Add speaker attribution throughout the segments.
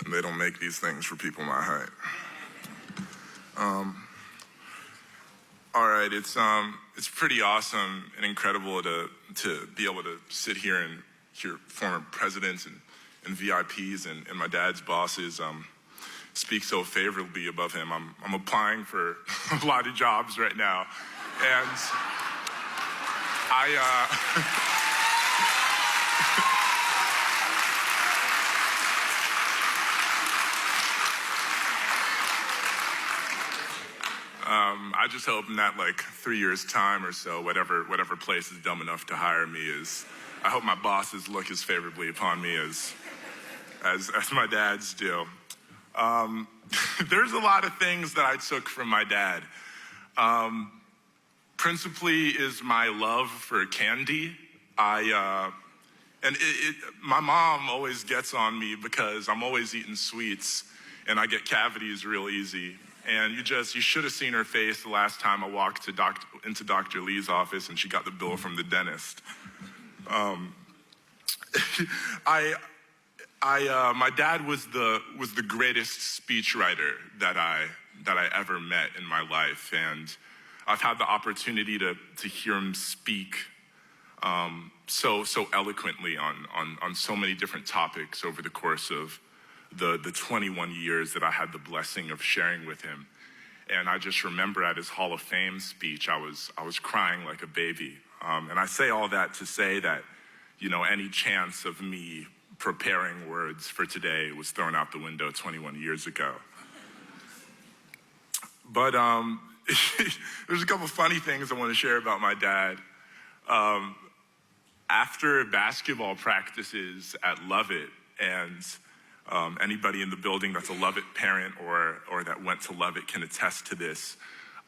Speaker 1: And they don't make these things for people my height. All right, it's pretty awesome and incredible to be able to sit here and hear former presidents and VIPs and my dad's bosses speak so favorably above him. I'm applying for a lot of jobs right now, and I just hope in that 3 years time or so, whatever place is dumb enough to hire me I hope my bosses look as favorably upon me as my dads do. There's a lot of things that I took from my dad. Principally is my love for candy. My mom always gets on me because I'm always eating sweets and I get cavities real easy. And you should have seen her face the last time I walked into Dr. Lee's office and she got the bill from the dentist. My dad was the greatest speechwriter that I ever met in my life, and I've had the opportunity to hear him speak so eloquently on so many different topics over the course of the 21 years that I had the blessing of sharing with him. And I just remember at his Hall of Fame speech, I was crying like a baby. And I say all that to say that, any chance of me preparing words for today was thrown out the window 21 years ago. But there's a couple funny things I want to share about my dad. After basketball practices at Lovett, and anybody in the building that's a Lovett parent or that went to Lovett can attest to this,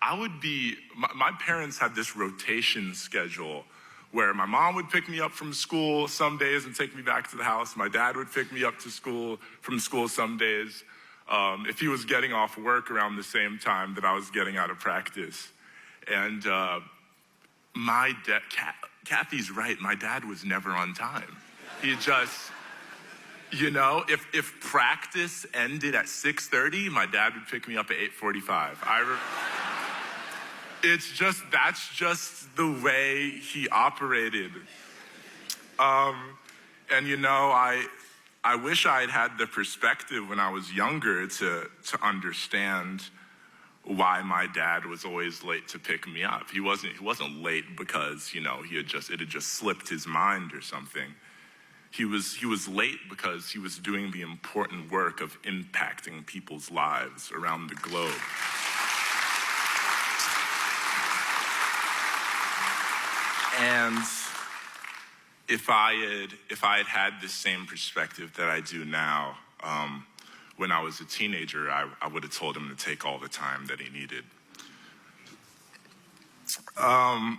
Speaker 1: my parents had this rotation schedule where my mom would pick me up from school some days and take me back to the house. My dad would pick me up from school some days if he was getting off work around the same time that I was getting out of practice. And Kathy's right, my dad was never on time. He just, if practice ended at 6:30, my dad would pick me up at 8:45. That's just the way he operated. And I wish I had the perspective when I was younger to understand why my dad was always late to pick me up. He wasn't late because, it had just slipped his mind or something. He was late because he was doing the important work of impacting people's lives around the globe. And if I had the same perspective that I do now, when I was a teenager, I would have told him to take all the time that he needed. I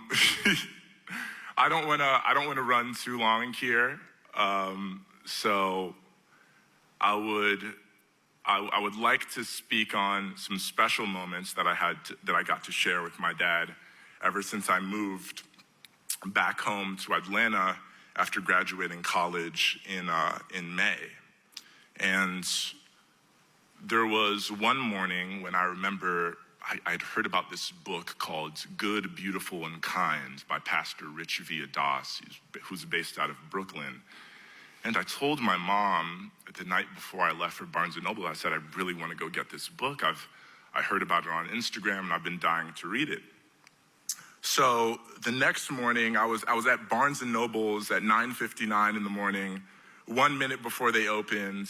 Speaker 1: don't want to run too long here, so I would like to speak on some special moments that I got to share with my dad ever since I moved back home to Atlanta after graduating college in May. And there was one morning when I remember I'd heard about this book called Good, Beautiful, and Kind by Pastor Rich Viadas, who's based out of Brooklyn. And I told my mom the night before I left for Barnes & Noble, I said, I really want to go get this book. I heard about it on Instagram and I've been dying to read it. So the next morning, I was at Barnes & Noble's at 9:59 in the morning, 1 minute before they opened.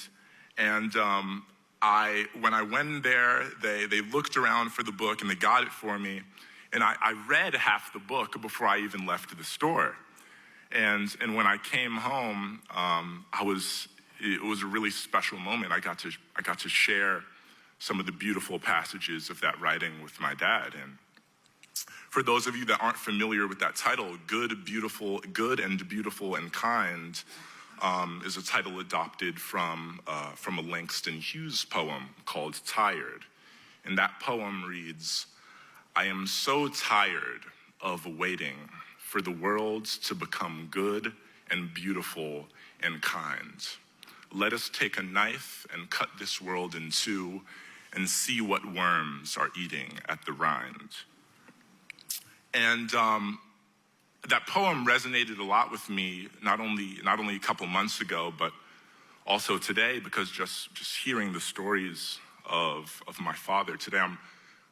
Speaker 1: And when I went in there, they looked around for the book and they got it for me. And I read half the book before I even left the store. And when I came home, it was a really special moment. I got to share some of the beautiful passages of that writing with my dad. And for those of you that aren't familiar with that title, Good and Beautiful and Kind, is a title adopted from a Langston Hughes poem called Tired. And that poem reads, I am so tired of waiting for the world to become good and beautiful and kind. let us take a knife and cut this world in two and see what worms are eating at the rind. And that poem resonated a lot with me, not only a couple months ago, but also today, because just hearing the stories of my father today,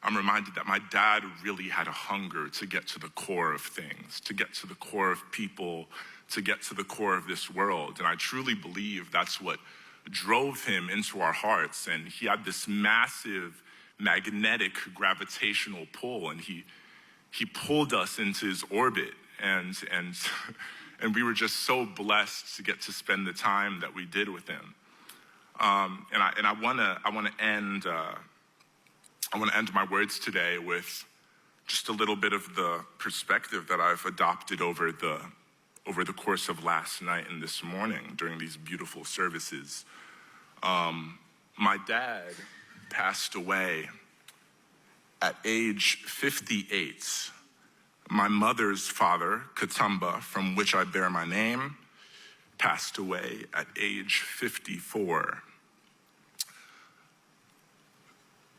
Speaker 1: I'm reminded that my dad really had a hunger to get to the core of things, to get to the core of people, to get to the core of this world. And I truly believe that's what drove him into our hearts. And he had this massive magnetic gravitational pull, and he pulled us into his orbit. And we were just so blessed to get to spend the time that we did with him. And I want to end my words today with just a little bit of the perspective that I've adopted over the course of last night and this morning during these beautiful services. My dad passed away at age 58. My mother's father, Katumba, from which I bear my name, passed away at age 54.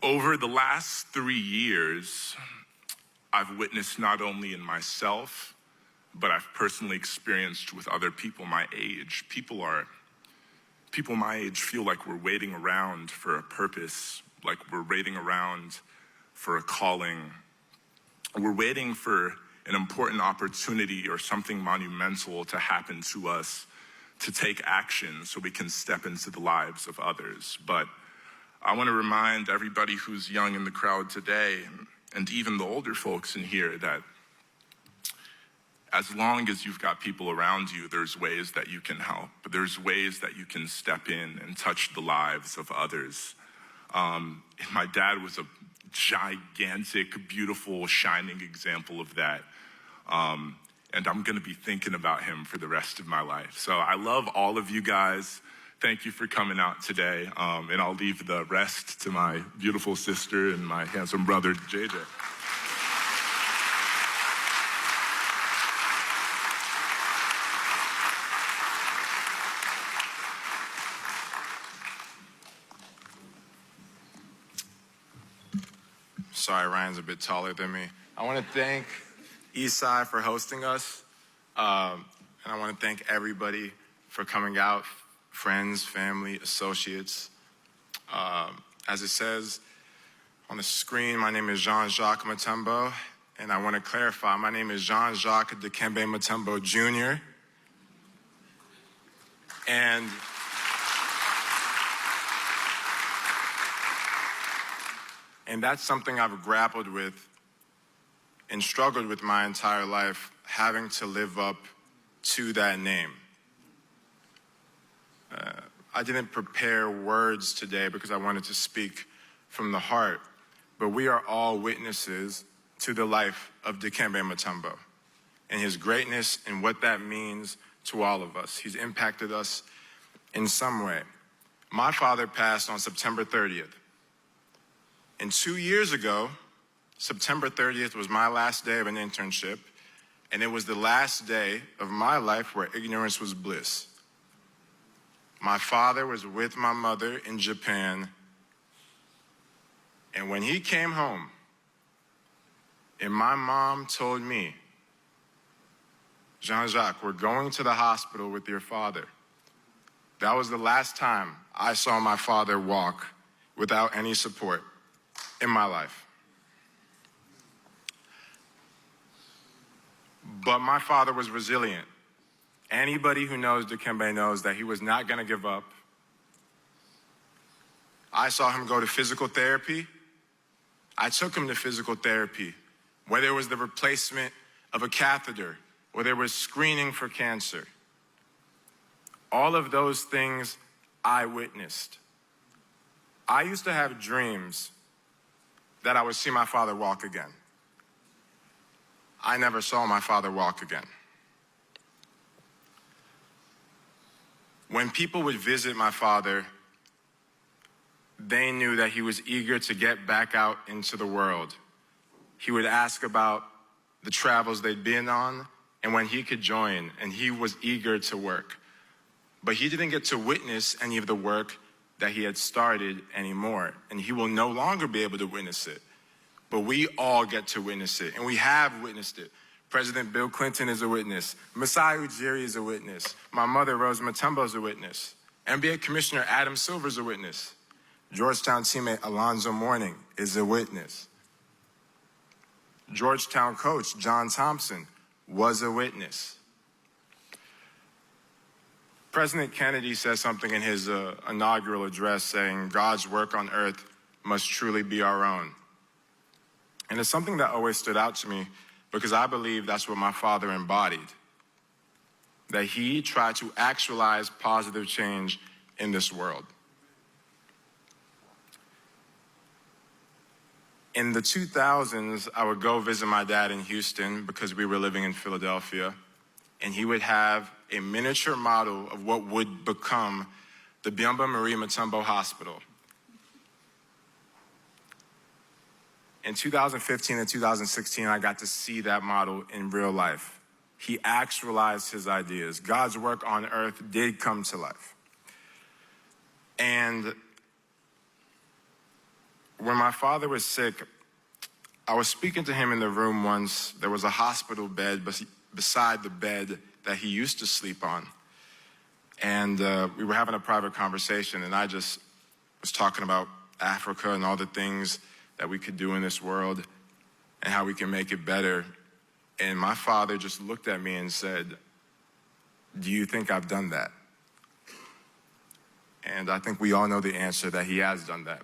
Speaker 1: Over the last 3 years, I've witnessed not only in myself, but I've personally experienced with other people my age. People my age feel like we're waiting around for a purpose, like we're waiting around for a calling. We're waiting for an important opportunity or something monumental to happen to us to take action so we can step into the lives of others. But I want to remind everybody who's young in the crowd today, and even the older folks in here, that as long as you've got people around you, there's ways that you can help. There's ways that you can step in and touch the lives of others. My dad was a gigantic, beautiful, shining example of that. And I'm going to be thinking about him for the rest of my life. So I love all of you guys. Thank you for coming out today. And I'll leave the rest to my beautiful sister and my handsome brother, JJ.
Speaker 2: Sorry, Ryan's a bit taller than me. I want to thank Eastside for hosting us. And I want to thank everybody for coming out, friends, family, associates. As it says on the screen, my name is Jean-Jacques Mutombo, and I want to clarify, my name is Jean-Jacques Dikembe Mutombo Jr. And that's something I've grappled with and struggled with my entire life, having to live up to that name. I didn't prepare words today because I wanted to speak from the heart, but we are all witnesses to the life of Dikembe Mutombo and his greatness and what that means to all of us. He's impacted us in some way. My father passed on September 30th. And 2 years ago, September 30th was my last day of an internship, and it was the last day of my life where ignorance was bliss. My father was with my mother in Japan, and when he came home, and my mom told me, Jean-Jacques, we're going to the hospital with your father. That was the last time I saw my father walk without any support in my life. But my father was resilient. Anybody who knows Dikembe knows that he was not going to give up. I saw him go to physical therapy. I took him to physical therapy, whether it was the replacement of a catheter or there was screening for cancer. All of those things I witnessed. I used to have dreams that I would see my father walk again. I never saw my father walk again. When people would visit my father, they knew that he was eager to get back out into the world. He would ask about the travels they'd been on and when he could join, and he was eager to work. but he didn't get to witness any of the work that he had started anymore, and he will no longer be able to witness it. But we all get to witness it, and we have witnessed it. President Bill Clinton is a witness. Masai Ujiri is a witness. My mother, Rose Mutombo, is a witness. NBA Commissioner Adam Silver is a witness. Georgetown teammate Alonzo Mourning is a witness. Georgetown coach John Thompson was a witness. President Kennedy says something in his inaugural address saying, God's work on earth must truly be our own. And it's something that always stood out to me because I believe that's what my father embodied, that he tried to actualize positive change in this world. In the 2000s, I would go visit my dad in Houston because we were living in Philadelphia, and he would have a miniature model of what would become the Byumba Marie Mutombo Hospital. In 2015 and 2016, I got to see that model in real life. He actualized his ideas. God's work on earth did come to life. And when my father was sick, I was speaking to him in the room once. There was a hospital bed beside the bed that he used to sleep on. And we were having a private conversation, and I just was talking about Africa and all the things that we could do in this world and how we can make it better. And my father just looked at me and said, do you think I've done that? And I think we all know the answer, that he has done that.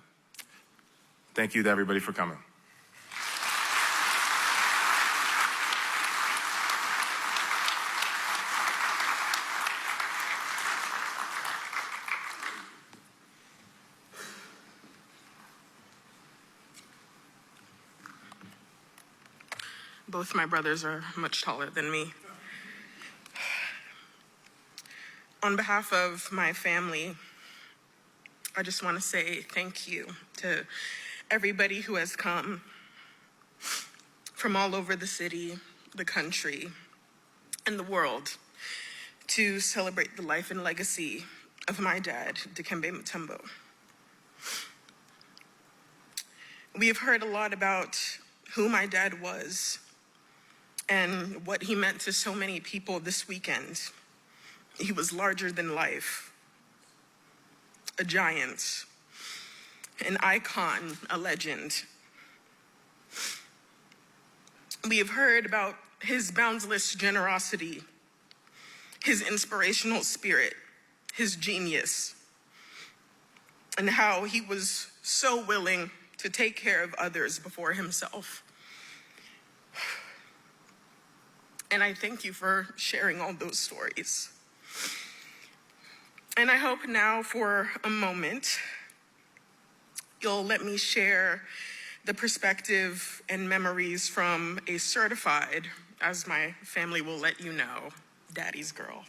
Speaker 2: Thank you to everybody for coming.
Speaker 3: Both my brothers are much taller than me. On behalf of my family, I just want to say thank you to everybody who has come from all over the city, the country, and the world to celebrate the life and legacy of my dad, Dikembe Mutombo. We have heard a lot about who my dad was and what he meant to so many people this weekend. He was larger than life, a giant, an icon, a legend. We have heard about his boundless generosity, his inspirational spirit, his genius, and how he was so willing to take care of others before himself. And I thank you for sharing all those stories. And I hope now for a moment, you'll let me share the perspective and memories from a certified, as my family will let you know, daddy's girl.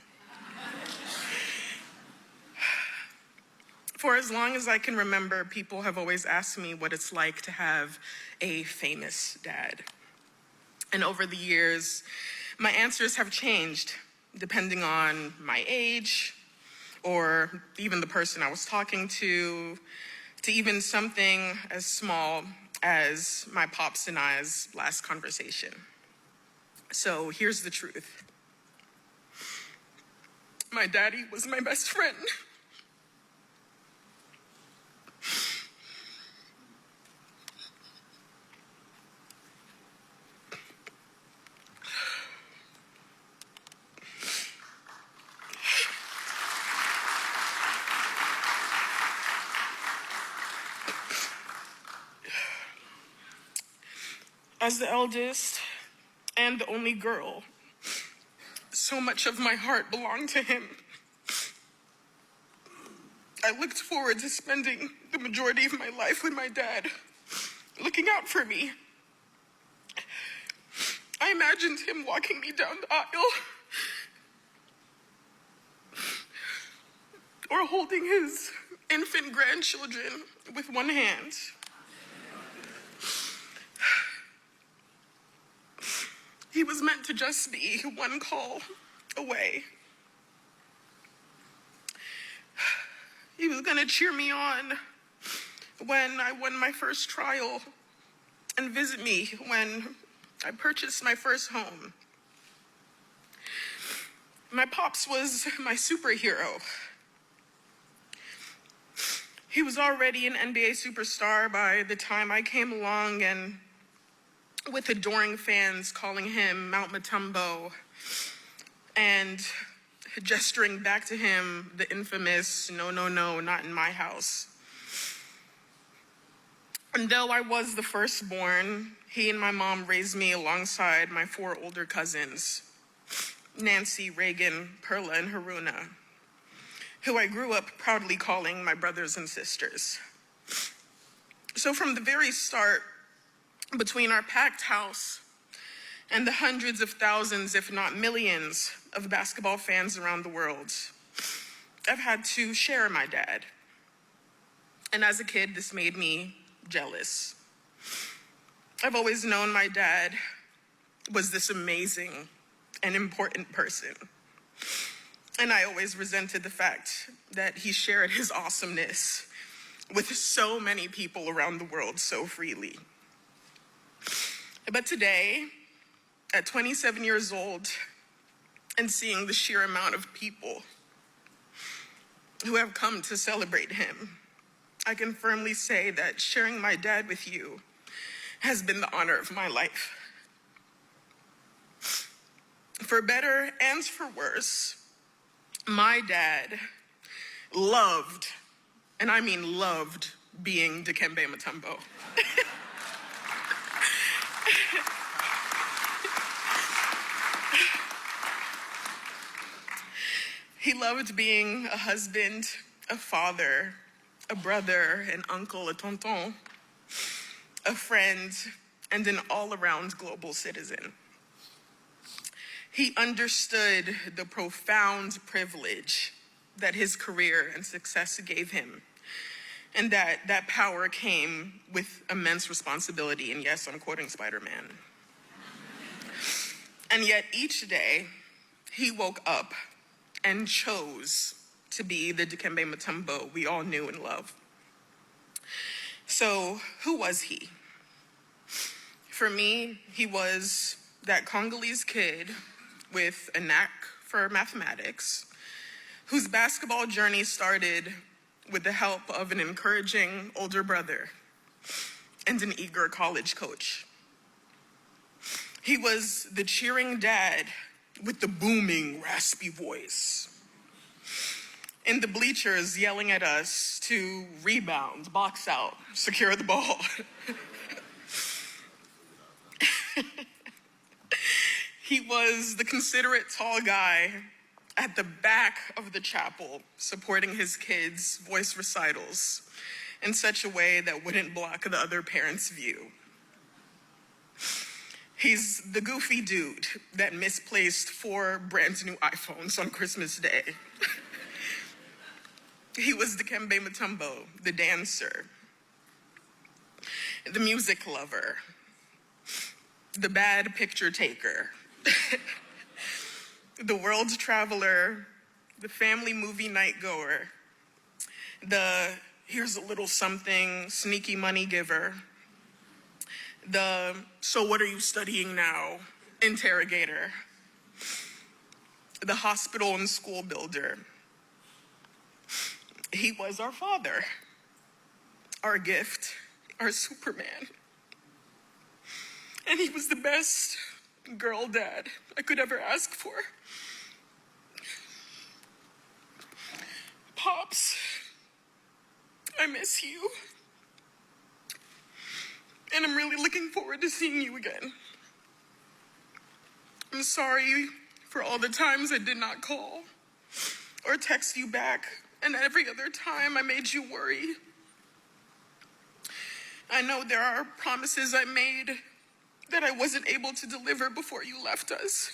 Speaker 3: For as long as I can remember, people have always asked me what it's like to have a famous dad. And over the years, my answers have changed depending on my age, or even the person I was talking to even something as small as my pops and I's last conversation. So here's the truth. My daddy was my best friend. As the eldest and the only girl, so much of my heart belonged to him. I looked forward to spending the majority of my life with my dad, looking out for me. I imagined him walking me down the aisle, or holding his infant grandchildren with one hand. He was meant to just be one call away. He was gonna cheer me on when I won my first trial and visit me when I purchased my first home. My pops was my superhero. He was already an NBA superstar by the time I came along, and with adoring fans calling him Mount Mutombo and gesturing back to him the infamous, "No, no, no, not in my house." And though I was the firstborn, he and my mom raised me alongside my 4 older cousins, Nancy, Reagan, Perla, and Haruna, who I grew up proudly calling my brothers and sisters. So from the very start, between our packed house and the hundreds of thousands, if not millions, of basketball fans around the world, I've had to share my dad. And as a kid, this made me jealous. I've always known my dad was this amazing and important person. And I always resented the fact that he shared his awesomeness with so many people around the world so freely. But today, at 27 years old, and seeing the sheer amount of people who have come to celebrate him, I can firmly say that sharing my dad with you has been the honor of my life. For better and for worse, my dad loved, and I mean loved, being Dikembe Mutombo. He loved being a husband, a father, a brother, an uncle, a tonton, a friend, and an all-around global citizen. He understood the profound privilege that his career and success gave him, and that power came with immense responsibility. And yes, I'm quoting Spider-Man. And yet each day, he woke up and chose to be the Dikembe Mutombo we all knew and loved. So who was he? For me, he was that Congolese kid with a knack for mathematics, whose basketball journey started with the help of an encouraging older brother and an eager college coach. He was the cheering dad with the booming, raspy voice, in the bleachers yelling at us to rebound, box out, secure the ball. He was the considerate tall guy at the back of the chapel, supporting his kids' voice recitals in such a way that wouldn't block the other parents' view. He's the goofy dude that misplaced 4 brand new iPhones on Christmas Day. He was Dikembe Mutombo, the dancer, the music lover, the bad picture taker, the world traveler, the family movie night goer, the here's a little something sneaky money giver, the so what are you studying now interrogator, the hospital and school builder. He was our father, our gift, our Superman. And he was the best girl dad I could ever ask for. Pops, I miss you. And I'm really looking forward to seeing you again. I'm sorry for all the times I did not call or text you back, and every other time I made you worry. I know there are promises I made that I wasn't able to deliver before you left us.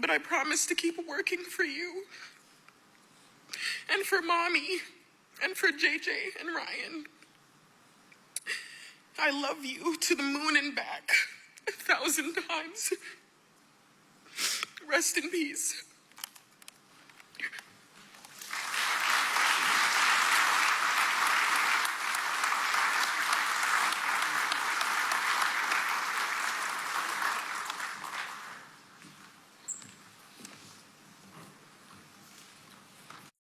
Speaker 3: But I promise to keep working for you, and for Mommy, and for JJ and Ryan. I love you to the moon and back 1,000 times. Rest in peace.